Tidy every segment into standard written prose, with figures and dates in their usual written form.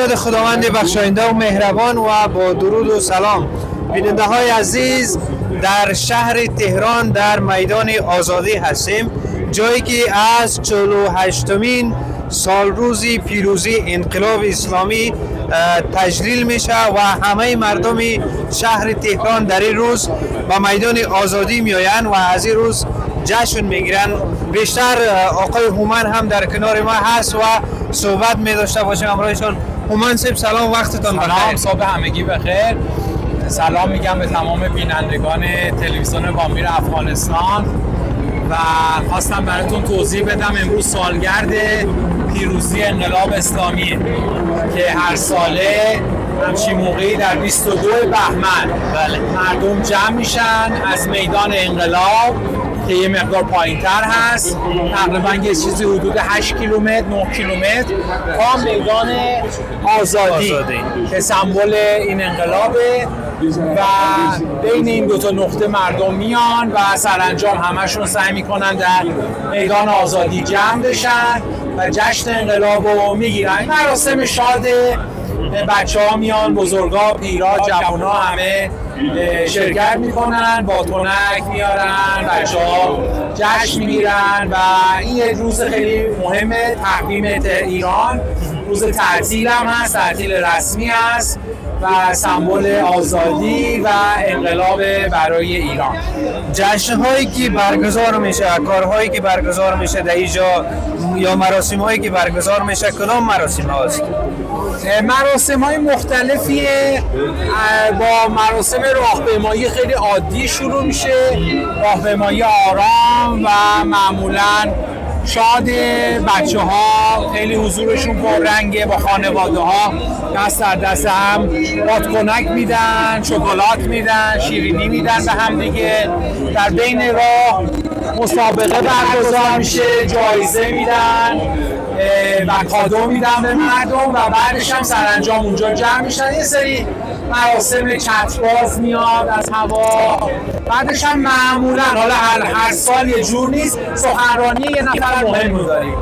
نام خداوند بخشاینده و مهربان و با درود و سلام بیننده های عزیز، در شهر تهران در میدان آزادی هستیم، جایی که از 48مین سالروز پیروزی انقلاب اسلامی تجلیل میشه و همه مردم شهر تهران در این روز به میدان آزادی میآیند و از این روز جشن میگیرن. بیشتر آقای هومن هم در کنار ما هست و صحبت می داشته باشیم همراهشان. هومن صاحب سلام، وقتتان بخیر. سلام، صبح همگی بخیر. سلام میگم به تمام بینندگان تلویزیون وامیر افغانستان و خواستم براتون توضیح بدم امروز سالگرد پیروزی انقلاب اسلامی که هر ساله همچین موقعی در 22 بهمن مردم جمع میشن از میدان انقلاب که یه مقدار پایین‌تر هست، تقریبا یه چیزی حدود 8 کیلومتر 9 کیلومتر تا میدان آزادی که سمبل این انقلابه و بین این دو تا نقطه مردم میان و سرانجام همشون سعی میکنن در میدان آزادی جمع بشن و جشن انقلاب رو میگیرن. مراسم شاده، بچه ها میان، بزرگا، پیرا، جوونا همه شرکت میکنن، بادکنک میارن، بچه ها جشن میگیرن و این یک روز خیلی مهمه. تقویم ایران روز تعطیل هم هست، تعطیل رسمی هست و سمبل آزادی و انقلاب برای ایران. جشن‌هایی که برگزار میشه، کارهایی که برگزار میشه در اینجا یا مراسم‌هایی که برگزار میشه، کدام مراسم هاست؟ مراسم‌های مختلفیه. با مراسم راهپیمایی خیلی عادی شروع میشه، راهپیمایی آرام و معمولاً شاد. بچه ها خیلی حضورشون پررنگه، با خانواده ها دست در دست هم بادکنک میدن، شکلات میدن، شیرینی میدن به هم دیگه. در بین راه مسابقه برگزار میشه، جایزه میدن و کادو میدن به مردم و بعدش هم سرانجام اونجا جمع میشن. یه سری مراسم چترباز میاد از هوا. بعدش هم معمولا، حالا هر سال یه جور نیست، سخنرانی یه نفر مهم رو داریم.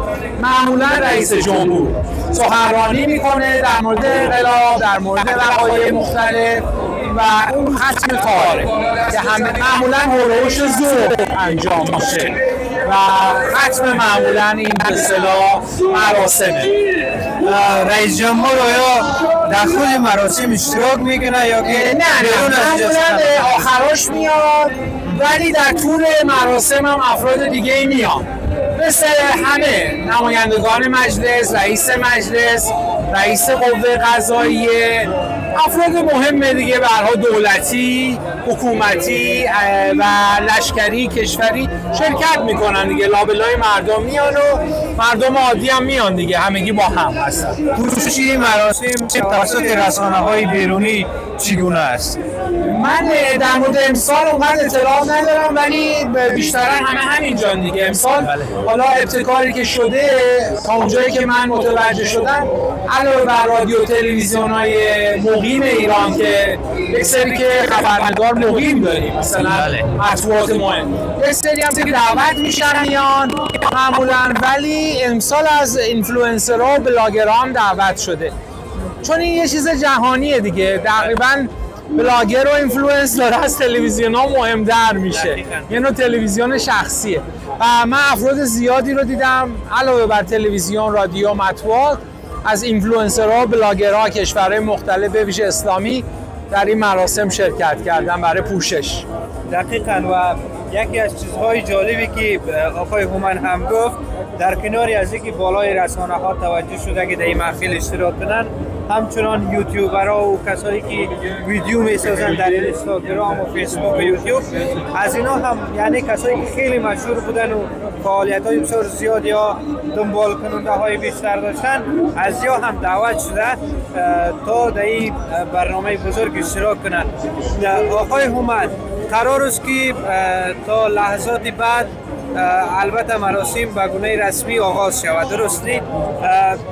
معمولا رئیس جمهور سخنرانی میکنه در مورد انقلاب، در مورد وقایع مختلف و اون ختم کاره که همه معمولا هولوش ظهر انجام میشه و ختم معمولا این به اصطلاح مراسمه. رئیس جمهور یا در خود مراسم اشتراک میکنه یا که نه معمولا آخراش میاد، ولی در طول مراسم هم افراد دیگه میان، مثل همه نمایندگان مجلس، رئیس مجلس، رئیس قوه قضاییه، افراد مهم دیگه، به هر حال دولتی، حکومتی و لشکری کشوری شرکت میکنن دیگه. لابلای مردم میان و مردم عادی هم میان دیگه، همگی با هم هستن. پوششی مراسم توسط رسانه‌های بیرونی چگونه است؟ من در مورد امسال اونقدر اطلاع ندارم، ولی بیشترا همینجان دیگه. امسال حالا ابتکاری که شده تا اونجایی که من متوجه شدم، علاوه بر رادیو تلویزیون‌های مقیم ایران که یک سری که خبرنگار مقیم داریم، مثلا مطبوعات مهم، یک سری هم که دعوت میشن میان معمولا، ولی امسال از اینفلوئنسرها و بلاگرها هم دعوت شده، چون این یه چیز جهانیه دیگه. تقریباً بلاگر و اینفلوئنسر از تلویزیون ها مهم‌تر میشه، یه نوع تلویزیون شخصیه و من افراد زیادی رو دیدم علاوه بر تلویزیون، رادیو، مطبوعات، از اینفلوئنسرها و بلاگرها کشورهای مختلف به ویژه اسلامی در این مراسم شرکت کردن برای پوشش. دقیقاً. و یکی از چیزهای جالبی که آقای هومن هم گفت، در کناری از اینکه بالای رسانه‌ها توجه شده که در این محفل اشتراک کنن، همچنان یوتیوبرها و کسایی که ویدیو میسازن در اینستاگرام و فیسبوک و یوتیوب، از اینا هم یعنی کسایی که خیلی مشهور بودن و فعالیت‌های بسیار زیاد یا دنبال کننده‌های بیشتر داشتن، از یا هم دعوت شده تا در این برنامه بزرگ اشتراک کنند. آقای هومن، قرار است که تا لحظات بعد البته مراسم به گونه رسمی آغاز شود، درست نیست؟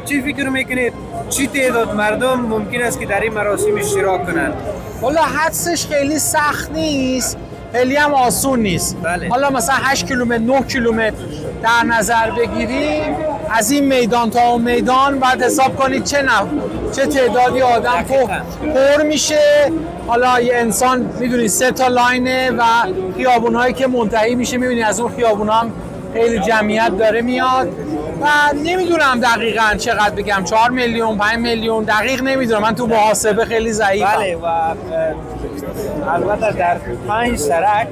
چی فکر میکنید چی تعداد مردم ممکن است که در این مراسم اشتراک کنند؟ والا حدسش خیلی سخت نیست، خیلی هم آسون نیست. بله. حالا مثلا 8 کیلومتر 9 کیلومتر در نظر بگیریم، از این میدان تا اون میدان باید حساب کنید چه تعدادی آدم پر میشه. حالا یه انسان میدونید 3 تا لاینه و خیابونایی که منتهی میشه میبینید از اون خیابونا هم خیلی جمعیت داره میاد و نمیدونم دقیقاً چقدر بگم 4 میلیون 5 میلیون دقیق نمیدونم، من تو محاسبه خیلی ضعیفم. بله و البته در 5 سرک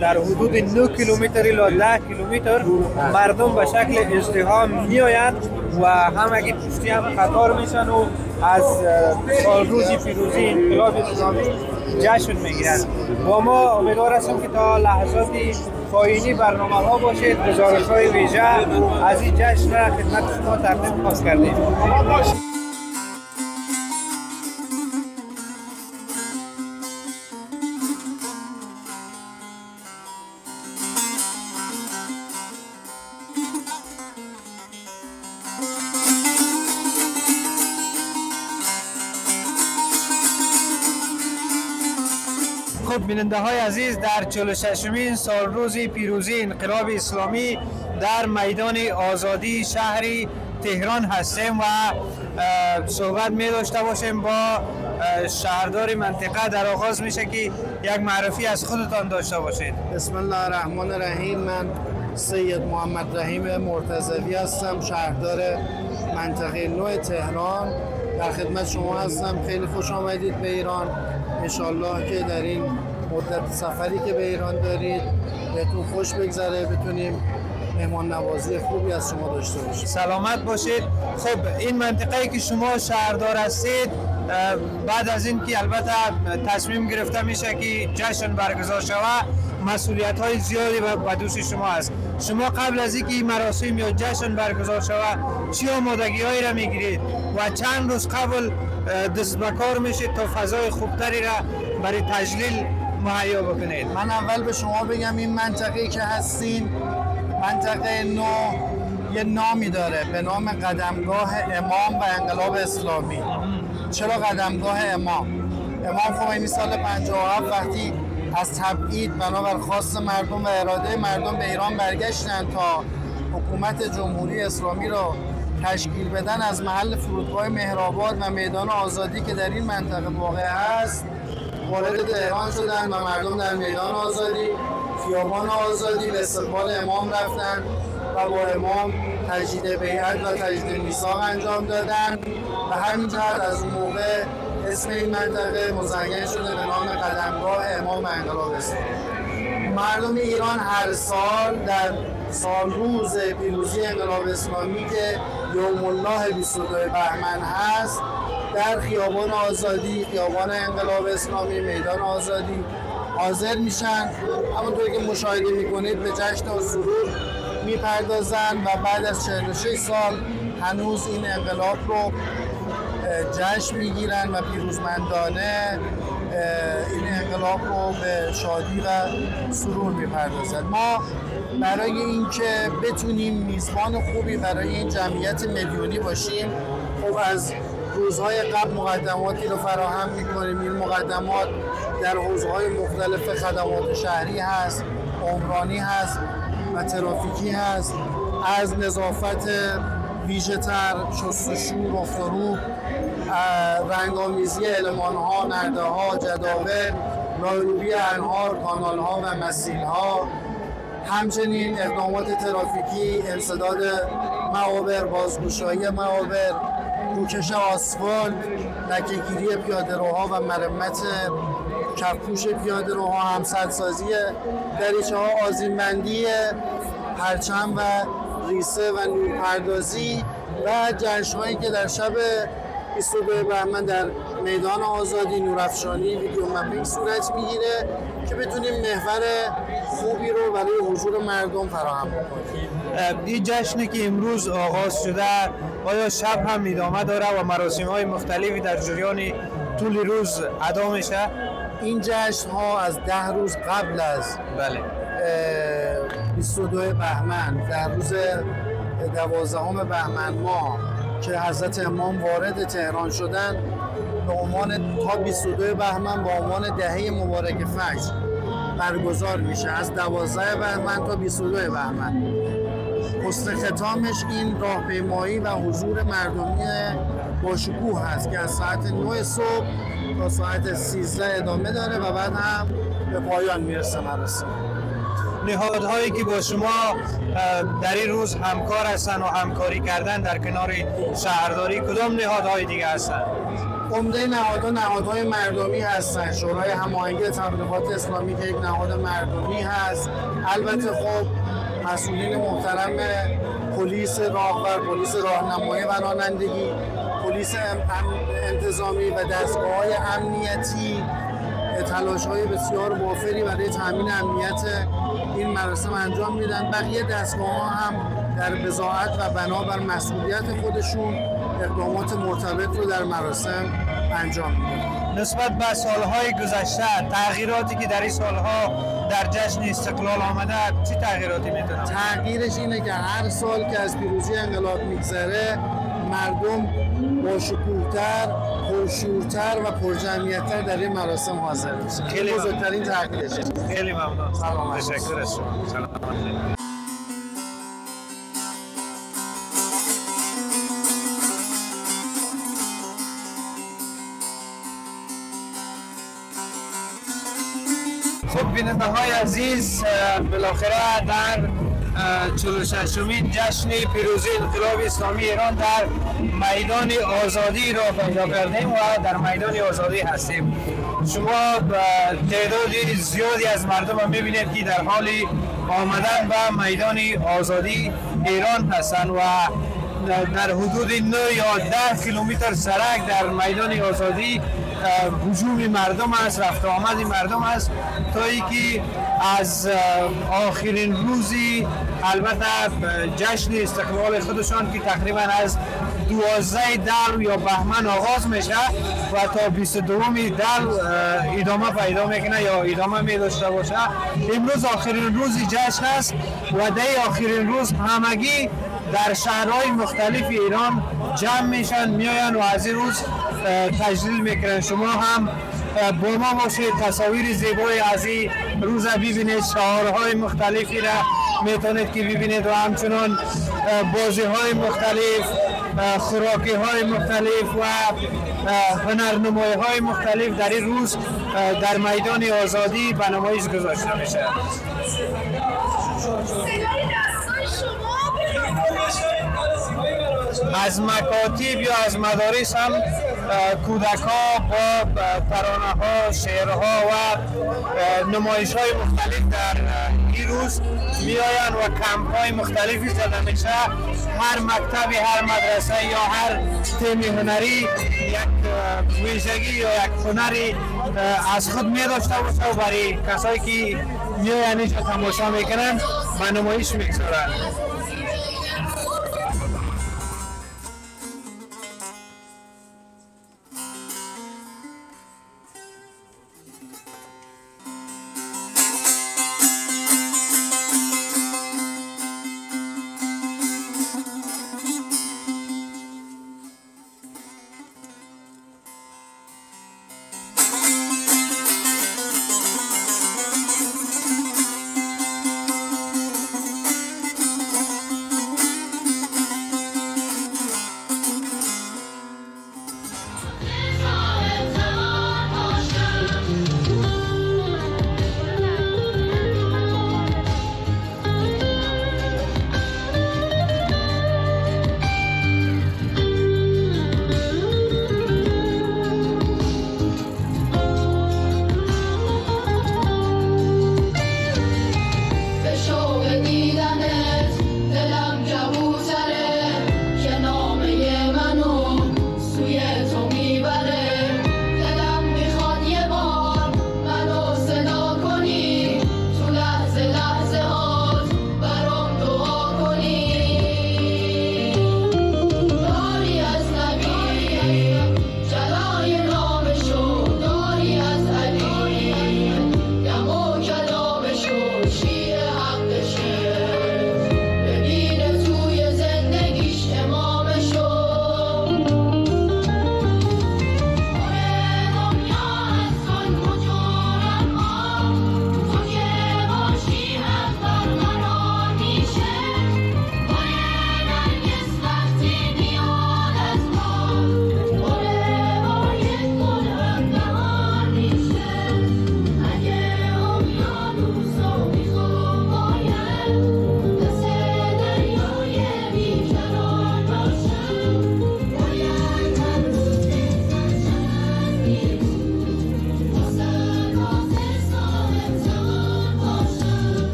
در حدود 9 کیلومتر الی 10 کیلومتر مردم به شکل ازدحام میآیند و همگی پشتی هم قطار میشن و از سالروزی پیروزی انقلاب اسلامی جشن میگیرند. با ما امیدوار هستم که تا لحظاتی پایینی برنامه ها باشید. گزارش های ویژه از این جشن را خدمت شما تقدیم خواست کردیم. خب بیننده های عزیز، در 46مین سالروز پیروزی انقلاب اسلامی در میدان آزادی شهری تهران هستیم و صحبت می داشته باشیم با شهردار منطقه. در آغاز میشه که یک معرفی از خودتان داشته باشید. بسم الله الرحمن الرحیم. من سید محمد رحیم مرتضوی هستم، شهردار منطقه 9 تهران. در خدمت شما هستم. خیلی خوش آمدید به ایران. انشالله که در این مدت سفری که به ایران دارید بهتون خوش بگذره، بتونیم مهمان نوازی خوبی از شما داشته باشید. سلامت باشید. خب این منطقه‌ای که شما شهردار هستید، بعد از این که البته تصمیم گرفته میشه که جشن برگزار شود، مسئولیت‌های زیادی به دوش شما است. شما قبل از اینکه این مراسم یا جشن برگزار شود چه آمادگی‌هایی را میگیرید و چند روز قبل دست به کار میشید تا فضای خوبتری را برای تجلیل مهیا بکنید؟ من اول به شما بگم این منطقه‌ای که هستین، منطقه 9 یه نامی داره به نام قدمگاه امام و انقلاب اسلامی. چرا قدمگاه امام؟ امام خمینی سال 57 وقتی از تبعید بنابر خواست مردم و اراده مردم به ایران برگشتن تا حکومت جمهوری اسلامی را تشکیل بدن، از محل فرودگاه مهرآباد و میدان آزادی که در این منطقه واقع است وارد تهران شدن و مردم در میدان آزادی، خیابان آزادی به استقبال امام رفتن و با امام تجدید بیعت و تجدید میثاق انجام دادن و همین جهت از اون موقع اسم این منطقه مزین شده به نام قدمگاه امام و انقلاب اسلامی. مردم ایران هر سال در سالروز پیروزی انقلاب اسلامی که یوم الله 22 بهمن هست در خیابان آزادی، خیابان انقلاب اسلامی، میدان آزادی حاضر میشن. همونطور که مشاهده میکنید به جشن و سرور میپردازن و بعد از 46 سال هنوز این انقلاب رو جشن میگیرن و پیروزمندانه این انقلاب رو به شادی و سرور میپردازن. ما برای اینکه بتونیم میزبان خوبی برای این جمعیت میلیونی باشیم، خب از روزهای قبل مقدماتی رو فراهم میکنیم. این مقدمات در حوزه‌های مختلف خدمات شهری هست، عمرانی هست و ترافیکی هست، از نظافت ویژه‌تر، شستشو، رفت و روب، رنگ‌آمیزی المان‌ها، نرده‌ها، جداول، راهروی انهار، کانال‌ها و مسیل‌ها، همچنین اقدامات ترافیکی، انسداد معابر، بازگشایی معابر، روکش آسفالت، لکه‌گیری پیاده‌روها و مرمت کفپوش پیاده‌روها، همسدسازی دریچه‌ها، آذین‌بندی پرچم و ریسه و نورپردازی و جشن‌هایی که در شب 22 بهمن در میدان آزادی نورافشانی ویدیو مپینگ صورت میگیره که بتونیم محور خوبی رو برای حضور مردم فراهم کنیم. این جشنی که امروز آغاز شده آیا شب هم ادامه داره و مراسم‌های مختلفی در جریان طول روز ادا میشه؟ این جشن ها از 10 روز قبل از 22 بهمن در روز 12 بهمن ماه که حضرت امام وارد تهران شدن به عنوان تا 22 بهمن با عنوان دهه مبارک فجر برگزار میشه. از 12 بهمن تا 22 بهمن حسن ختامش این راهپیمایی و حضور مردمی با شکوه هست که از ساعت 9 صبح تا ساعت 13 ادامه داره و بعد هم به پایان میرسه مراسم. نهادهایی که با شما در این روز همکار هستن و همکاری کردن در کنار شهرداری کدام نهادهای دیگه هستن؟ عمده نهادهای مردمی هستن. شورای هماهنگی تبلیغات اسلامی که یک نهاد مردمی هست. البته خب مسئولین محترم پلیس راهبر، پلیس راهنمایی و رانندگی، پلیس انتظامی و دستگاه‌های امنیتی تلاش‌های بسیار وافری برای تامین امنیت این مراسم انجام میدن. بقیه دستگاه‌ها هم در بضاعت و بنابر مسئولیت خودشون اقدامات مرتبط رو در مراسم انجام میدن. نسبت به سالهای گذشته تغییراتی که در این سالها در جشن استقلال آمده چه تغییراتی میتونه؟ تغییرش اینه که هر سال که از پیروزی انقلاب میگذره مردم با شکوه‌تر، پرشورتر و پرجمعیت‌تر در این مراسم حاضر میشن. خیلی بزرگترین تغییرشه. خیلی ممنون. تشکر از شما. سلام. خب بیننده های عزیز، بالاخره در 46مین جشن پیروزی انقلاب اسلامی ایران در میدان آزادی را پیدا کردیم و در میدان آزادی هستیم. شما تعداد زیادی از مردم هم میبینید که در حال آمدن به میدان آزادی ایران هستند و در حدود 9 یا 10 کیلومتر سرک در میدان آزادی هجوم مردم است، رفت آمد مردم است تا اینکه از آخرین روزی البته جشن استقلال خودشان که تقریبا از 12 دل یا بهمن آغاز میشه و تا 22 دل ادامه پیدا میکنه یا ادامه می داشته باشه. امروز آخرین روزی جشن است و در آخرین روز همگی در شهرهای مختلف ایران جمع میشن، میاین و از این روز تجلیل میکنن. شما هم با ما باشید، تصاویر زیبای از این روز ببینید، شعارهای مختلفی را میتونید که ببینید و همچنان بازی های مختلف، خوراکی های مختلف و هنرنمایی های مختلف در این روز در میدان آزادی به نمایش گذاشته میشه. از مکاتب یا از مدارس هم کودک‌ها با ترانه‌ها، شعرها و نمایش‌های مختلف در این روز میآیند و کمپ‌های مختلفی زده میشه. هر مکتبی، هر مدرسه یا هر تیم هنری یک ویژگی یا یک هنری از خود می داشته باشه و برای کسایی که میآیند اینجا تماشا میکنن به نمایش میگذارند.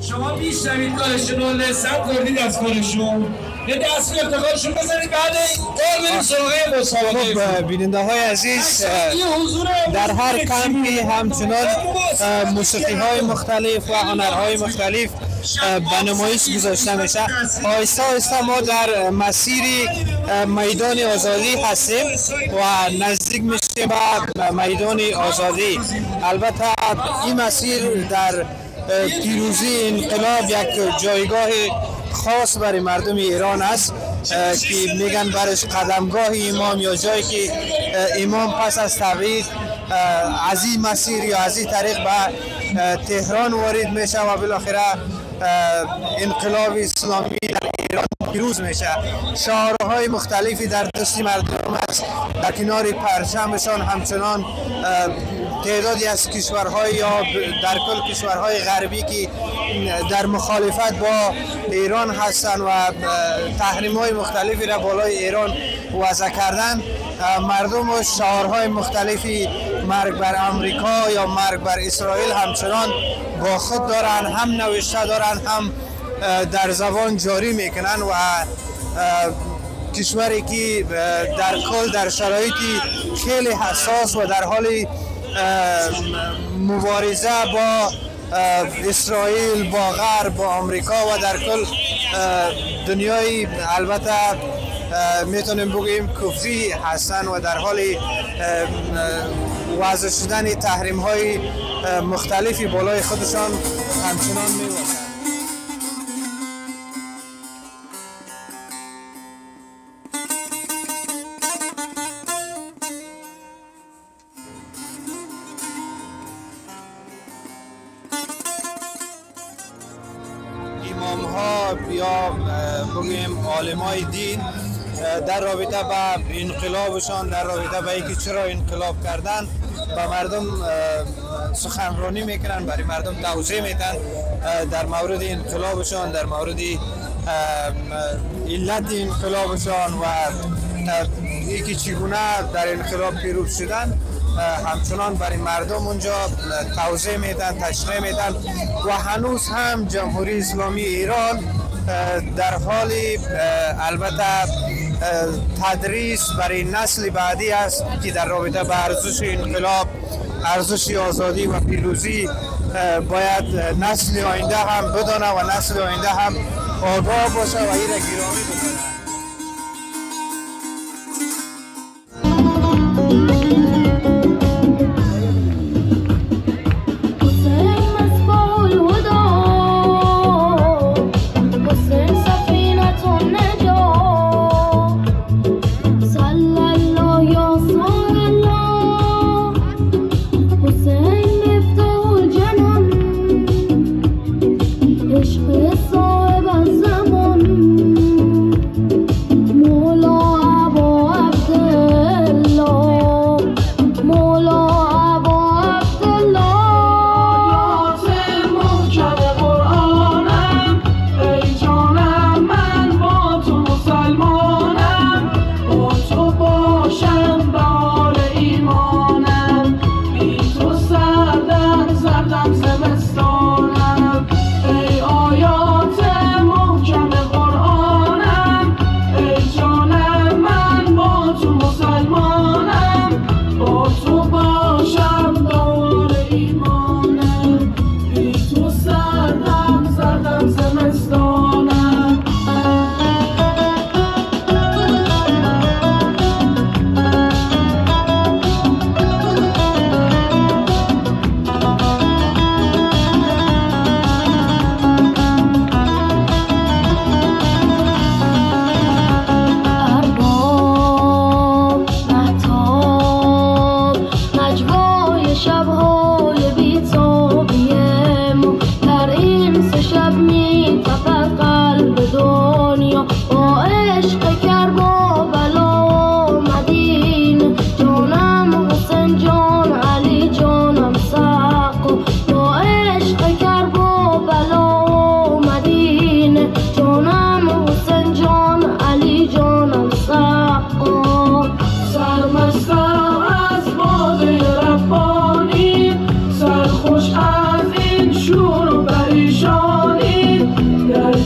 شما میشنوید کارشون رو، لذت بردید از کارشون، یه دست به افتخارشون بزنید، بعد کار بریم سراغ مسابقه. خب بیننده های عزیز، در هر کمپی همچنان موسیقی های مختلف و هنرهای مختلف به نمایش گذاشته میشه. آهسته آهسته ما در مسیر میدان آزادی هستیم و نزدیک میشیم به میدان آزادی. البته این مسیر در پیروزی انقلاب یک جایگاه خاص برای مردم ایران است که میگن برش قدمگاه امام، یا جایی که امام پس از تبعید از این مسیر یا از این طریق به تهران وارد میشه و بالاخره انقلاب اسلامی در ایران پیروز میشه. شعارهای مختلفی در دست مردم است. در کنار پرچمشان همچنان تعدادی از کشورهای یا در کل کشورهای غربی که در مخالفت با ایران هستند و تحریم‌های مختلفی را بالای ایران وضع کردن، مردم و شعارهای مختلفی مرگ بر امریکا یا مرگ بر اسرائیل همچنان با خود دارن، هم نوشته دارن، هم در زبان جاری میکنن و کشوری که در کل در شرایطی خیلی حساس و در حال مبارزه با اسرائیل، با غرب، با آمریکا و در کل دنیای البته میتونیم بگیم کفری هستن و در حال وضع شدن تحریم های مختلفی بالای خودشان همچنان می‌باشند. امام ها یا بگیم عالمای دین در رابطه به انقلابشان، در رابطه به اینکه چرا انقلاب کردن، به مردم سخنرانی میکنن، برای مردم توضیح میدن در مورد انقلابشان، در مورد علت انقلابشان و اینکه چگونه در انقلاب پیروز شدن، همچنان برای مردم اونجا توضیح میدن، تشریح میدن و هنوز هم جمهوری اسلامی ایران در حال البته تدریس برای نسل بعدی است که در رابطه به ارزش انقلاب، ارزش آزادی و پیروزی باید نسل آینده هم بدانه و نسل آینده هم آگاه باشه و این را گرامی بدانه.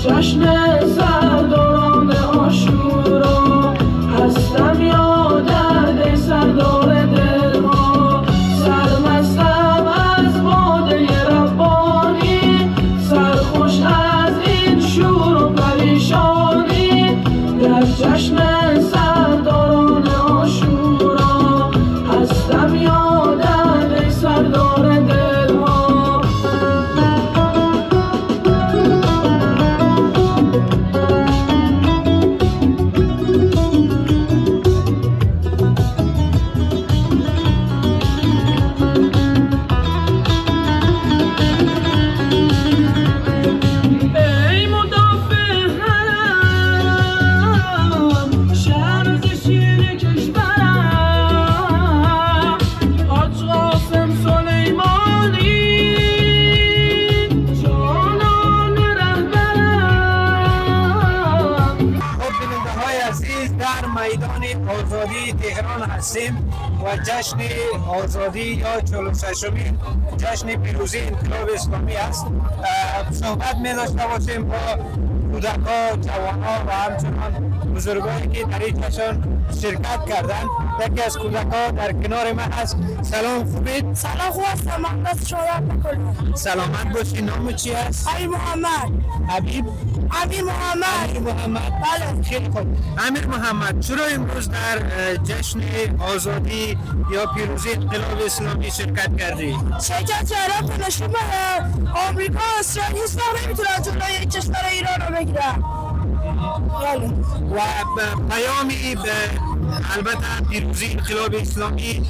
جشن سرداران عاشورا هستم یا درد سردار دلها سرمستم از باده ربانی سرخوش از این شور و پریشانی در جشن سرداران عاشورا هستم یا درد سردار دلها میدان آزادی تهران هستیم و جشن آزادی یا 46مین جشن پیروزی انقلاب اسلامی است. صحبت می داشته باشیم با کودک‌ها، جوان‌ها و همچنان بزرگانی که در این جشن شرکت کردند. یکی از کودک‌ها در کنار من هست. سلام، خوبید؟ سلام، خوب هستم. محمد شهرت میکنم. سلامت باشی. نام چی است؟ امیر محمد. امیر محمد. بله. خیلی خوب. امیر محمد، چرا امروز در جشن آزادی یا پیروزی انقلاب اسلامی شرکت کردی؟ شرکت کردم تا نشون بدم آمریکا و اسرائیل هیچ وقت نمیتونن جلوی کشور ایران رو بگیرن. و پیامی به البته پیروزی انقلاب اسلامی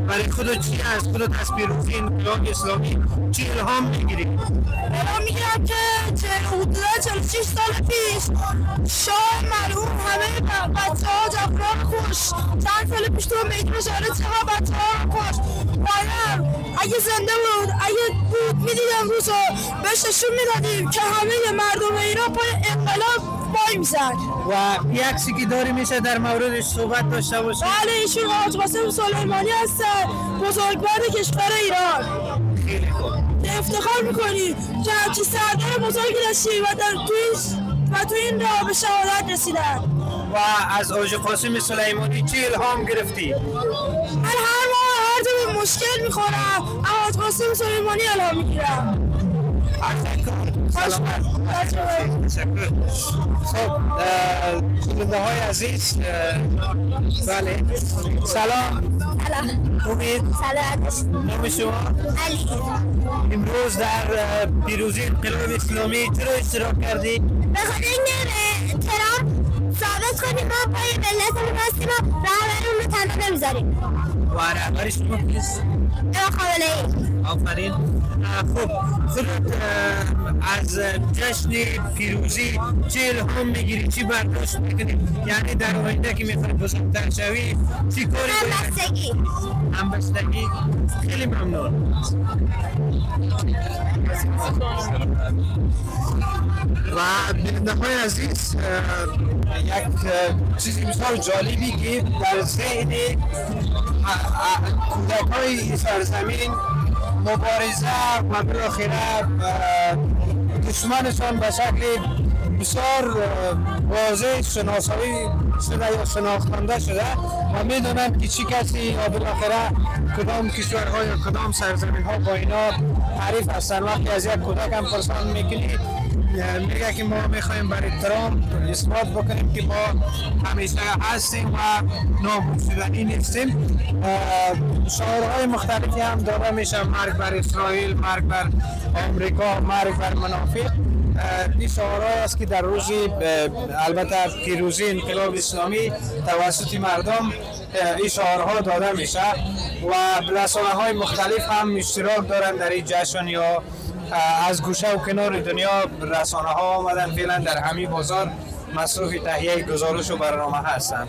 برای خودت چی است؟ خودت از پیروزی انقلاب اسلامی چی الهام میگیری؟ الهام میگیرم که حدودا 46 سال پیش شاه مرحوم همه بچه ها جوانان کش چند سال پیش تو میدون شهر چقدر بچه ها رو کش باید اگه زنده بود اگه بود میدیدم روز رو بهش نشون میدادیم که همه مردم ایران پای انقلاب پای میزن. و یک عکسی که داری میشه در موردش صحبت داشته باشیم؟ بله، ایشون حاج قاسم سلیمانی هستن، بزرگوار کشور ایران. خیلی خوب. افتخار میکنیم که همچین سردار بزرگی داشتیم و تو این راه به شهادت رسیدن. و از حاج قاسم سلیمانی چی الهام گرفتی؟ من هر جا به مشکل میخورم حاج قاسم سلیمانی الهام میگیرم. تشکر. خب شنونده های عزیز، بله، سلام. خوبید؟ سلام. نام شما؟ علی. امروز در پیروزی انقلاب اسلامی چرا اشتراک کردی؟ به خاطر اینکه ترامپ ثابت کنیم ما پای ملتمون هستیم و رهبرمون رو تنها نمیذاریم. و رهبر شما کیست؟ خامنه‌ای. آفرین. خب خودت از جشن پیروزی چه الهام میگیری؟ چی برداشت میکنی؟ یعنی در آینده که میخوای بزرگتر شوی چی کاری همبستگی. همبستگی. خیلی ممنون. و بیننده های عزیز، یک چیزی بسیار جالبی که در ذهن کودک های سرزمین مبارزه و بالاخره دشمنشان به شکل بسیار واضح شناسایی شده یا شناختنده شده و میدونند که چی کسی یا بالاخره کدام کشورها یا کدام سرزمین ها با اینا تعریف هستن. وقتی از یک کودک هم پرسان میکنی میگه که ما میخوایم برای ترامپ اثبات بکنیم که ما همیشه هستیم و نابودشدنی نیستیم. شعارهای مختلفی هم داده میشه، مرگ بر اسرائیل، مرگ بر آمریکا، مرگ بر منافق. این شعارهای است که در روز البته پیروزی انقلاب اسلامی توسط مردم این شعارها داده میشه و رسانه‌های مختلف هم اشتراک دارن در این جشن یا از گوشه و کنار دنیا رسانه ها آمدن فعلا در همین بازار مصروف تهیه گزارش و برنامه هستند.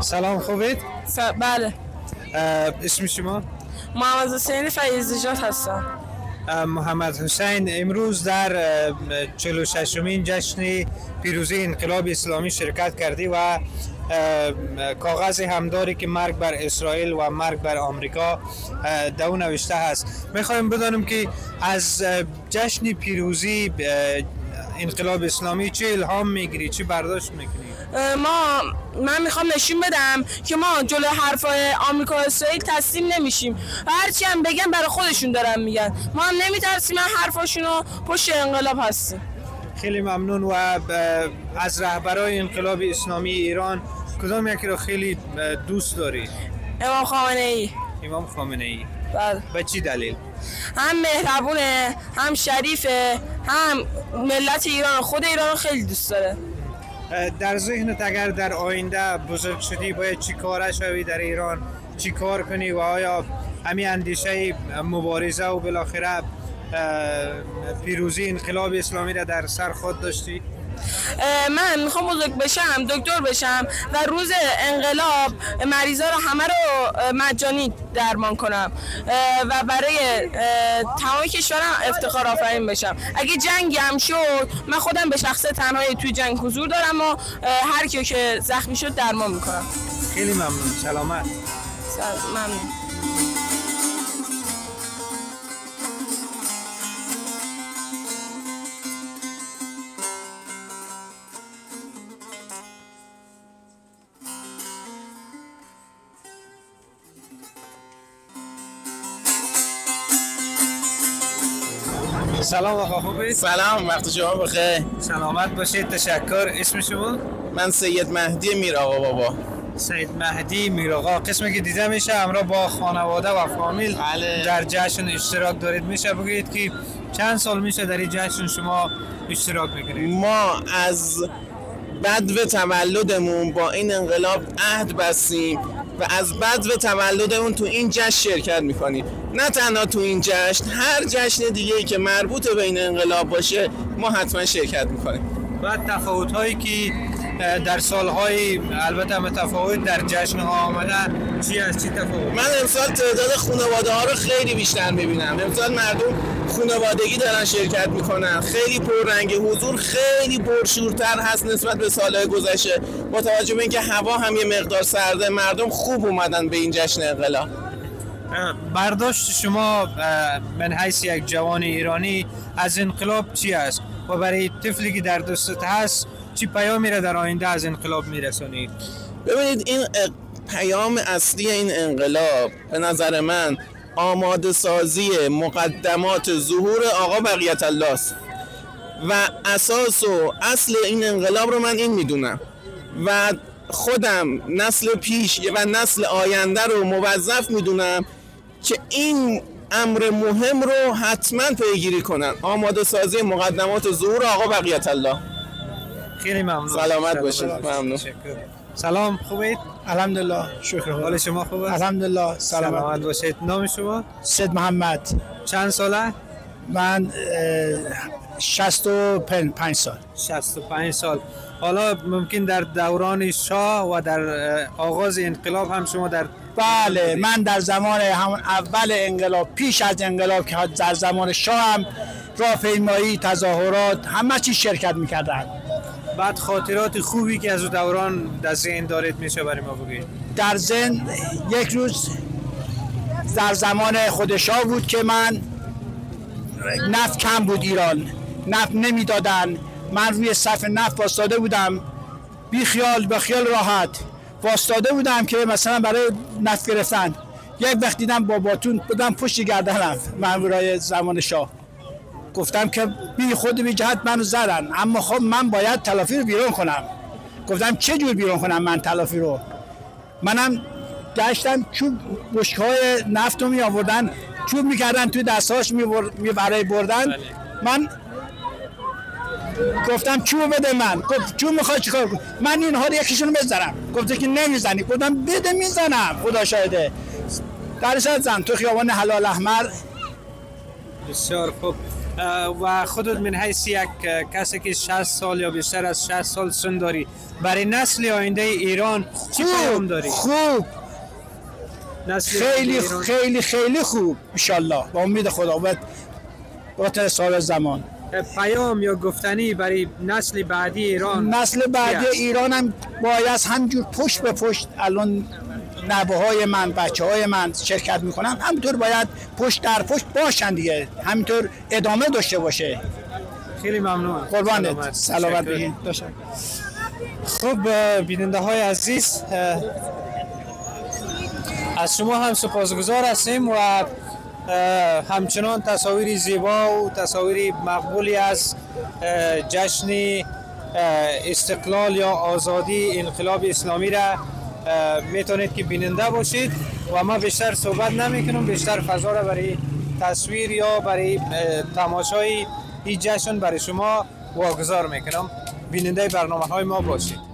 سلام، خوبید؟ بله. اسم شما؟ محمد حسین فیض نژاد هستم. محمد حسین امروز در 46مین جشن پیروزی انقلاب اسلامی شرکت کردی و کاغذ هم داری که مرگ بر اسرائیل و مرگ بر آمریکا در اون نوشته هست. میخوایم بدانیم که از جشن پیروزی انقلاب اسلامی چه الهام میگیری، چه برداشت میکنی؟ من میخوام نشون بدم که ما جلو حرفای آمریکا و اسرائیل تسلیم نمیشیم. هرچی هم بگن برای خودشون دارن میگن، ما هم نمیترسیم، حرفاشونو پشت انقلاب هستیم. خیلی ممنون. و از رهبرای انقلاب اسلامی ایران کدام یکی رو خیلی دوست داری؟ امام خامنه ای. امام خامنه ای. بله. به چی دلیل؟ هم مهربونه، هم شریفه، هم ملت ایران، خود ایران رو خیلی دوست داره. در ذهنت اگر در آینده بزرگ شدی باید چی کاره شوی در ایران، چی کار کنی و آیا همین اندیشه مبارزه و بالاخره پیروزی انقلاب اسلامی را در سر خود داشتی؟ من میخوام بزرگ بشم، دکتر بشم و روز انقلاب مریضا رو همه رو مجانی درمان کنم و برای تمام کشورم افتخار آفرین بشم. اگه جنگی هم شد من خودم به شخصه تنهایی توی جنگ حضور دارم و هر کی که زخمی شد درمان میکنم. خیلی ممنون. سلامت. ممنون. سلام آقا، خوبی؟ سلام، وقت شما بخیر. سلامت باشید. تشکر. اسم شما؟ من سید مهدی میرآقا بابا. سید مهدی میرآقا. قسمی که دیده میشه همراه با خانواده و فامیل در جشن اشتراک دارید. میشه بگید که چند سال میشه در این جشن شما اشتراک میکنید؟ ما از بدو تولدمون با این انقلاب عهد بستیم و از بدو تولدمون تو این جشن شرکت میکنیم. نه تنها تو این جشن، هر جشن دیگه‌ای که مربوط به این انقلاب باشه ما حتما شرکت میکنیم. بعد تفاوت‌هایی که در سال‌های البته متفاوت در جشن ها آمده چی از چی تفاوت؟ من امسال تعداد خانواده ها رو خیلی بیشتر میبینم. امسال مردم خانوادگی دارن شرکت میکنن، خیلی پررنگ، حضور خیلی پرشورتر هست نسبت به سالهای گذشته. با توجه به اینکه هوا هم یه مقدار سرده، مردم خوب اومدن به این جشن انقلاب. برداشت شما من حیث یک جوان ایرانی از انقلاب چی است و برای طفلی که در دستت هست چی پیامی را در آینده از انقلاب میرسونید؟ ببینید، این پیام اصلی این انقلاب به نظر من آماده سازی مقدمات ظهور آقا بقیت الله است و اساس و اصل این انقلاب رو من این میدونم و خودم نسل پیش و نسل آینده رو موظف میدونم که این امر مهم رو حتما پیگیری کنن. آماده سازی مقدمات ظهور آقا بقیت الله. خیلی ممنون. سلامت باشید. ممنون. سلام، خوبید؟ الحمدلله، شکر. حال شما خوب است؟ الحمدلله، سلامت باشید. نام شما؟ سید محمد. چند ساله؟ من 65 سال. 65 سال. حالا ممکن در دوران شاه و در آغاز انقلاب هم شما در بله، من در زمان همون اول انقلاب، پیش از انقلاب که در زمان شاه هم راهپیمایی، تظاهرات، همه چی شرکت میکردن. بعد خاطرات خوبی که از دوران در ذهن دارید میشه برای ما بگید؟ در ذهن یک روز در زمان خود شاه بود که من نفت کم بود، ایران نفت نمیدادن، من روی صف نفت واسطاده بودم، بی خیال به خیال راحت واسطاده بودم که مثلا برای نفت گرفتن. یک وقت دیدم با باتون بودم پشت گردنم مامورای زمان شاه، گفتم که بی خود بی جهت منو زدن، اما خب من باید تلافی رو بیرون کنم. گفتم چه جور بیرون کنم من تلافی رو؟ منم گشتم چوب بشکه‌های نفت رو می آوردن، چوب میکردن توی دستاش برای بردن. من گفتم چوب بده، من گفت چوب میخوای چیکار کنی؟ من اینها رو یکیشون بزنم. گفته که نمیزنی. گفتم بده میزنم، خدا شاهده. درش زن تو خیابان حلال احمر. بسیار خوب. و خودت من حیث یک کسی که 60 سال یا بیشتر از 60 سال سن داری، برای نسل آینده ایران چی پیام داری؟ خوب، خیلی خیلی خیلی خوب، انشالله با امید خدا. با سال زمان. پیام یا گفتنی برای نسل بعدی ایران؟ نسل بعدی ایران هم باید همجور پشت به پشت، الان نوه‌های من، بچه‌های من شرکت میکنن، همینطور باید پشت در پشت باشن دیگه، همینطور ادامه داشته باشه. خیلی ممنون. قربانت، سلامت بگین. خب بیننده های عزیز، از شما هم سپاسگزار هستیم و همچنان تصاویر زیبا و تصاویر مقبولی از جشن استقلال یا آزادی انقلاب اسلامی را میتونید که بیننده باشید و ما بیشتر صحبت نمیکنم، بیشتر فضا را برای تصویر یا برای تماشای این جشن برای شما واگذار میکنم. بیننده برنامه های ما باشید.